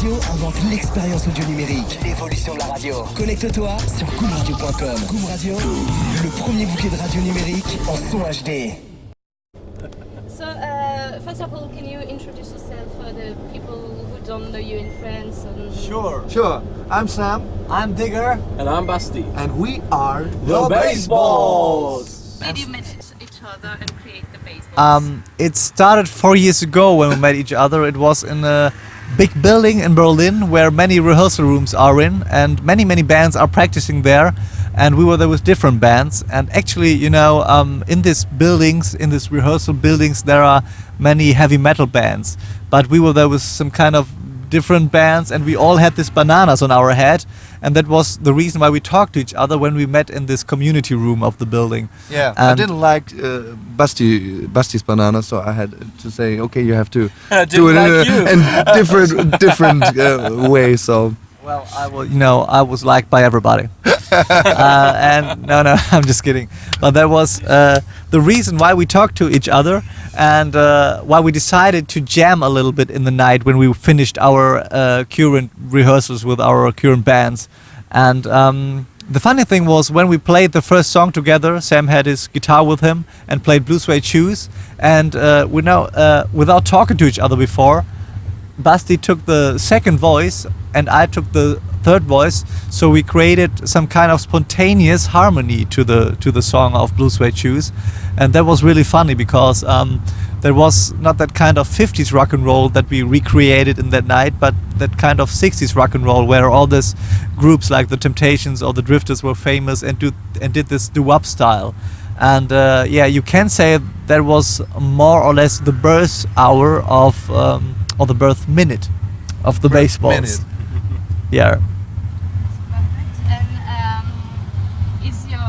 Radio invente l'expérience audio numérique, l'évolution de la radio. Connecte-toi sur goomradio.com. Goom Radio, le premier bouquet de radio numérique en son HD. So, first of all, can you introduce yourself for the people who don't know you in France? Sure. I'm Sam. I'm Digger. And I'm Basti. And we are The Baseballs! Did you meet each other and create the Baseballs? It started 4 years ago when we met each other. It was in a big building in Berlin where many rehearsal rooms are in, and many bands are practicing there. And we were there with different bands. And actually, you know, in these buildings, in these rehearsal buildings, there are many heavy metal bands. But we were there with some kind of different bands, and we all had these bananas on our head, and that was the reason why we talked to each other when we met in this community room of the building. Yeah, and I didn't like Basti's banana, so I had to say, okay, you have to do it in different way. So well, I was liked by everybody. And no, I'm just kidding. But that was the reason why we talked to each other, and why we decided to jam a little bit in the night when we finished our current rehearsals with our current bands. And the funny thing was, when we played the first song together, Sam had his guitar with him and played Blue Suede Shoes. And we now, without talking to each other before, Basti took the second voice and I took the third voice, so we created some kind of spontaneous harmony to the song of Blue Suede Shoes, and that was really funny because there was not that kind of 50s rock and roll that we recreated in that night, but that kind of 60s rock and roll where all these groups like the Temptations or the Drifters were famous and did this doo-wop style. And you can say that was more or less the birth hour of or the birth minute of the Baseballs. Yeah. Perfect. And is your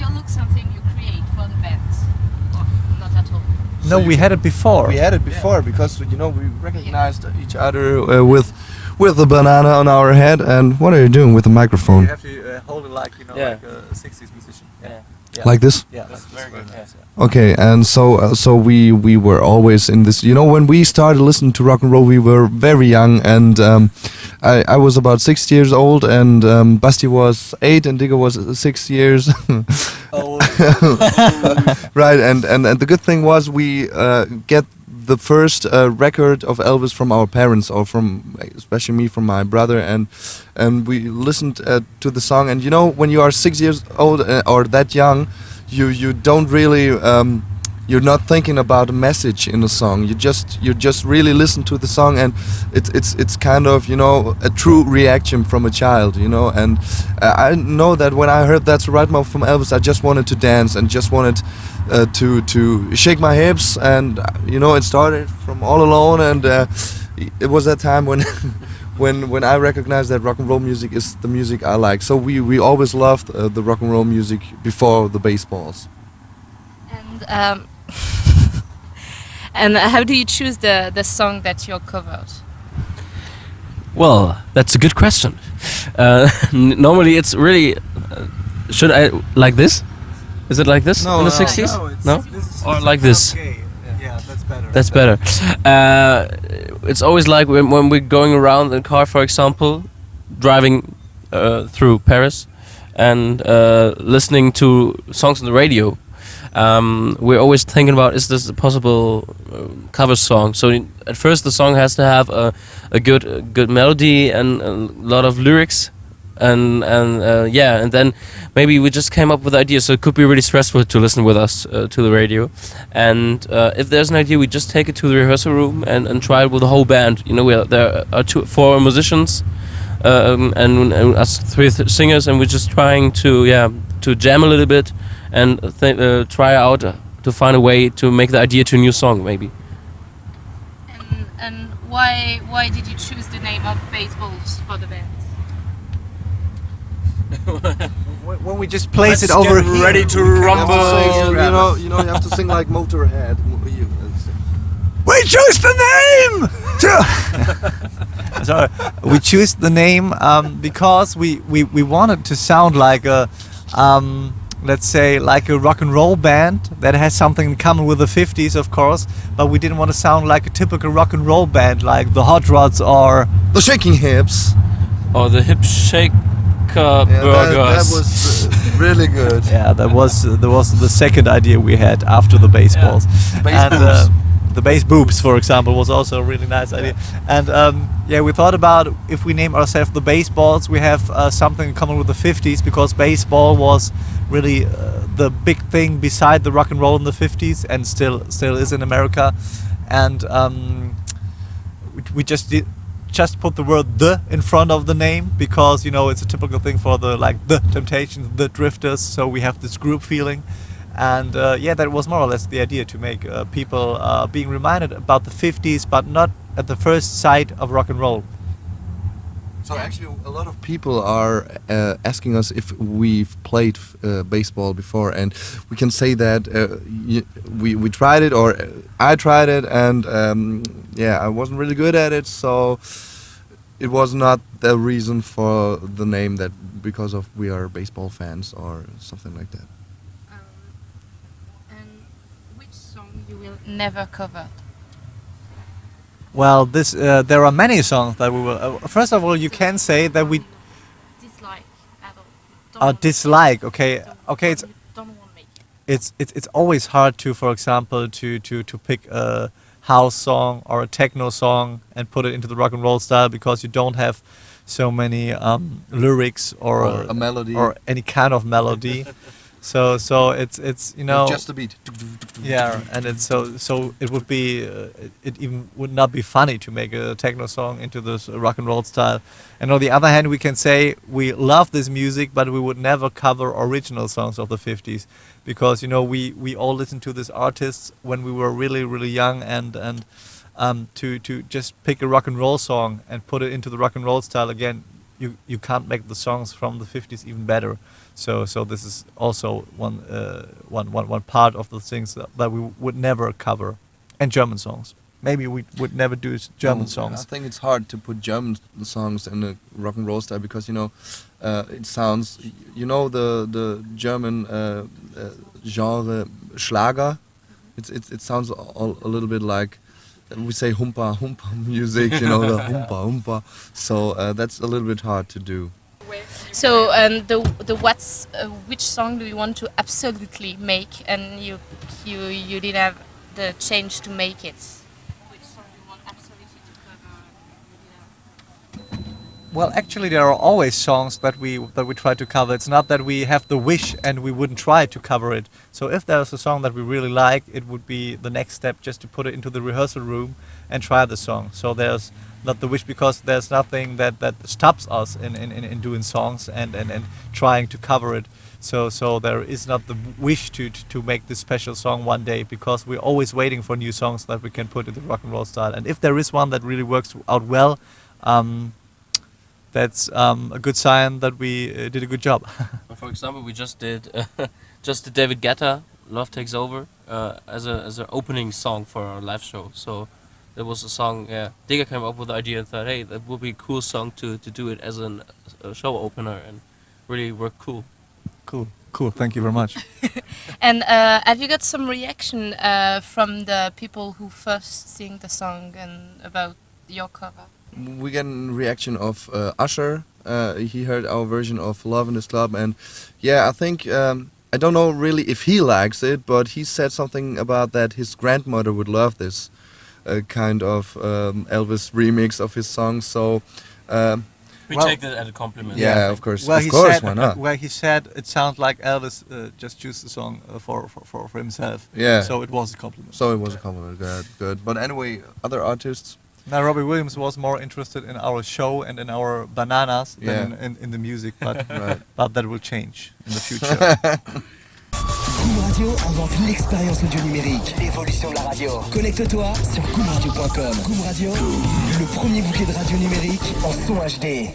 look something you create for the band? Or not at all? No, we had it before. we had it before because we recognized each other with the banana on our head. And what are you doing with the microphone? You have to hold it like like a 60s musician. Yeah. Like this? Yeah, that's very good. Yeah. Okay, and so we were always in this. You know, when we started listening to rock and roll, we were very young, and I was about 6 years old, and Basti was 8, and Digger was 6 years. Oh. Right, and the good thing was we get the first record of Elvis from our parents, or from especially me, from my brother, and we listened to the song. And you know, when you are 6 years old or that young, you don't really you're not thinking about a message in the song. You just really listen to the song, and it's kind of, you know, a true reaction from a child, you know. And I know that when I heard That's the Right Mouth from Elvis, I just wanted to dance and just wanted to shake my hips, and you know, it started from All Alone, and it was that time when when I recognized that rock and roll music is the music I like. So we always loved the rock and roll music before the Baseballs. And and how do you choose the song that you're covered? Well, that's a good question. Normally it's really... should I... like this? Is it like this in the 60s? No? Or like this? Okay. Yeah, that's better. That's better. It's always like when we're going around in a car, for example, driving through Paris and listening to songs on the radio. We're always thinking about, is this a possible cover song? So at first the song has to have a good melody and a lot of lyrics, and then maybe we just came up with ideas. So it could be really stressful to listen with us to the radio, and if there's an idea, we just take it to the rehearsal room and try it with the whole band. You know, there are 4 musicians and us 3 singers, and we're just trying to jam a little bit and try out to find a way to make the idea to a new song, maybe. And why did you choose the name of Baseballs for the band? When we just place it over here, ready to rumble. You have to sing like Motorhead. we choose the name. Sorry, we choose the name because we wanted to sound like a let's say, like a rock and roll band that has something in common with the 50s, of course, but we didn't want to sound like a typical rock and roll band like the Hot Rods or The Shaking Hips. Or the Hip Shake Burgers. That was really good. yeah, that was the second idea we had after the Baseballs. Bass And, boobs. the bass boobs, for example, was also a really nice idea. And we thought about if we name ourselves the Baseballs, we have something in common with the 50s, because baseball was really the big thing beside the rock and roll in the 50s, and still is in America. And we just put the word "the" in front of the name, because it's a typical thing for the Temptations, the Drifters. So we have this group feeling. And that was more or less the idea, to make people being reminded about the 50s, but not at the first sight of rock and roll. So actually, a lot of people are asking us if we've played baseball before, and we can say that we tried it, or I tried it, and I wasn't really good at it, so it was not the reason for the name, that because of we are baseball fans or something like that. And which song you will never cover? Well, there are many songs that we will. First of all, you can say that we Dislike at all. dislike. Okay, it's Don't want to make it. it's always hard to, for example, to pick a house song or a techno song and put it into the rock and roll style, because you don't have so many lyrics or a melody. or any kind of melody. So it's Just a beat. yeah, and it's so it would be it even would not be funny to make a techno song into this rock and roll style. And on the other hand, we can say we love this music, but we would never cover original songs of the 50s, because we all listened to these artists when we were really really young, and to just pick a rock and roll song and put it into the rock and roll style again, you can't make the songs from the 50s even better. So this is also one part of the things that we would never cover. And German songs. Maybe we would never do German songs. I think it's hard to put German songs in a rock and roll style, because it sounds, the German genre Schlager. It sounds a little bit like, we say humpa humpa music, the humpa humpa. So that's a little bit hard to do. So which song do you want to absolutely make, and you didn't have the chance to make it? Which song do you want absolutely to cover? Well, actually, there are always songs that we try to cover. It's not that we have the wish and we wouldn't try to cover it. So if there's a song that we really like, it would be the next step just to put it into the rehearsal room and try the song. So there's not the wish, because there's nothing that stops us in doing songs and trying to cover it. So there is not the wish to make this special song one day, because we're always waiting for new songs that we can put in the rock and roll style. And if there is one that really works out well, that's a good sign that we did a good job. For example, we just did David Guetta, "Love Takes Over," as an opening song for our live show. So there was a song. Yeah, Digger came up with the idea and thought, hey, that would be a cool song to do it as a show opener, and really worked cool. Cool. Thank you very much. And have you got some reaction from the people who first sing the song and about your cover? We get a reaction of Usher. He heard our version of "Love in This Club," and I think I don't know really if he likes it, but he said something about that his grandmother would love this kind of Elvis remix of his song. So We take that as a compliment. yeah, of course, Well, of he course, said, why not? Well, he said it sounds like Elvis just chose the song for himself. Yeah. So it was a compliment. So it was a compliment. Good. But anyway, other artists. Now, Robbie Williams was more interested in our show and in our bananas than in the music, but Right. but that will change in the future. Goom Radio invente l'expérience audio numérique, l'évolution de la radio. Connecte-toi sur goomradio.com. Goom Radio, le premier bouquet de radio numérique en son HD.